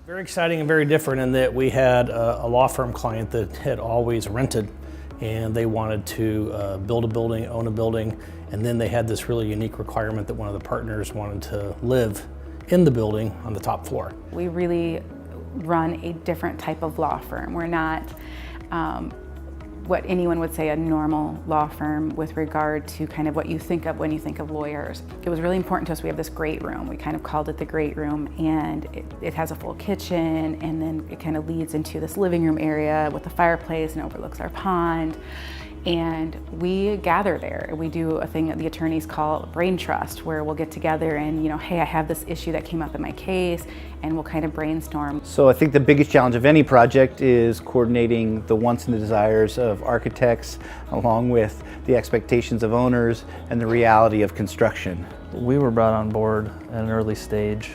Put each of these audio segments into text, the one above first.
Very exciting and very different in that we had a law firm client that had always rented, and they wanted to build a building, own a building, and then they had this really unique requirement that one of the partners wanted to live in the building on the top floor. We really run a different type of law firm. We're not what anyone would say a normal law firm with regard to kind of what you think of when you think of lawyers. It was really important to us. We have this great room. We kind of called it the great room, and it has a full kitchen, and then it kind of leads into this living room area with a fireplace and overlooks our pond. And we gather there. We do a thing that the attorneys call brain trust, where we'll get together and, hey, I have this issue that came up in my case, and we'll kind of brainstorm. So I think the biggest challenge of any project is coordinating the wants and the desires of architects, along with the expectations of owners and the reality of construction. We were brought on board at an early stage,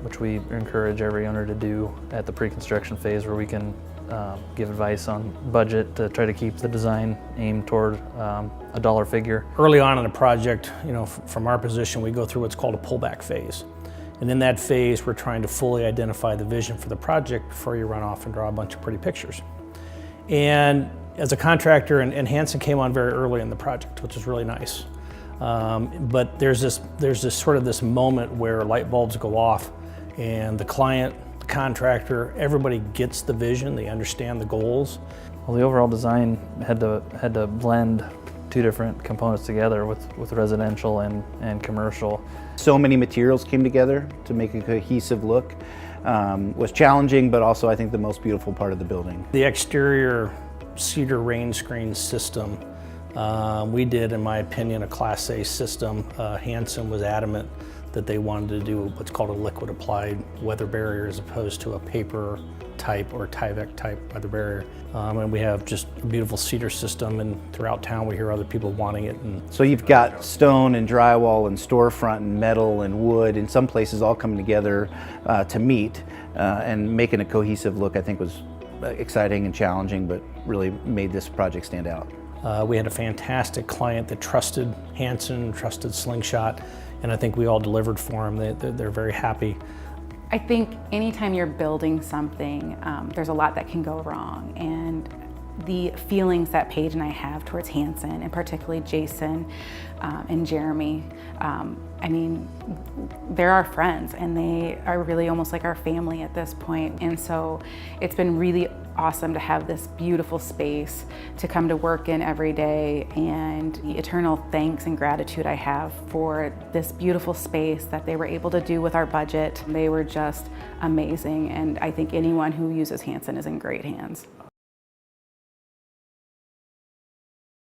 which we encourage every owner to do at the pre-construction phase, where we can give advice on budget to try to keep the design aimed toward a dollar figure. Early on in a project, from our position, we go through what's called a pullback phase. And in that phase, we're trying to fully identify the vision for the project before you run off and draw a bunch of pretty pictures. And as a contractor, and Hanson came on very early in the project, which is really nice. But there's this sort of this moment where light bulbs go off, and the client, contractor, everybody gets the vision, they understand the goals. Well, the overall design had to blend two different components together with residential and commercial. So many materials came together to make a cohesive look. Was challenging, but also I think the most beautiful part of the building. The exterior cedar rain screen system, we did, in my opinion, a Class A system. Hanson was adamant that they wanted to do what's called a liquid applied weather barrier as opposed to a paper type or Tyvek type weather barrier. And we have just a beautiful cedar system, and throughout town we hear other people wanting it. And so you've got stone and drywall and storefront and metal and wood, in some places all coming together to meet and making a cohesive look. I think was exciting and challenging, but really made this project stand out. We had a fantastic client that trusted Hanson, trusted Slingshot, and I think we all delivered for them. They're very happy. I think anytime you're building something, there's a lot that can go wrong. And the feelings that Paige and I have towards Hanson, and particularly Jason and Jeremy, I mean, they're our friends, and they are really almost like our family at this point. And so it's been really awesome to have this beautiful space to come to work in every day, and the eternal thanks and gratitude I have for this beautiful space that they were able to do with our budget. They were just amazing, and I think anyone who uses Hanson is in great hands.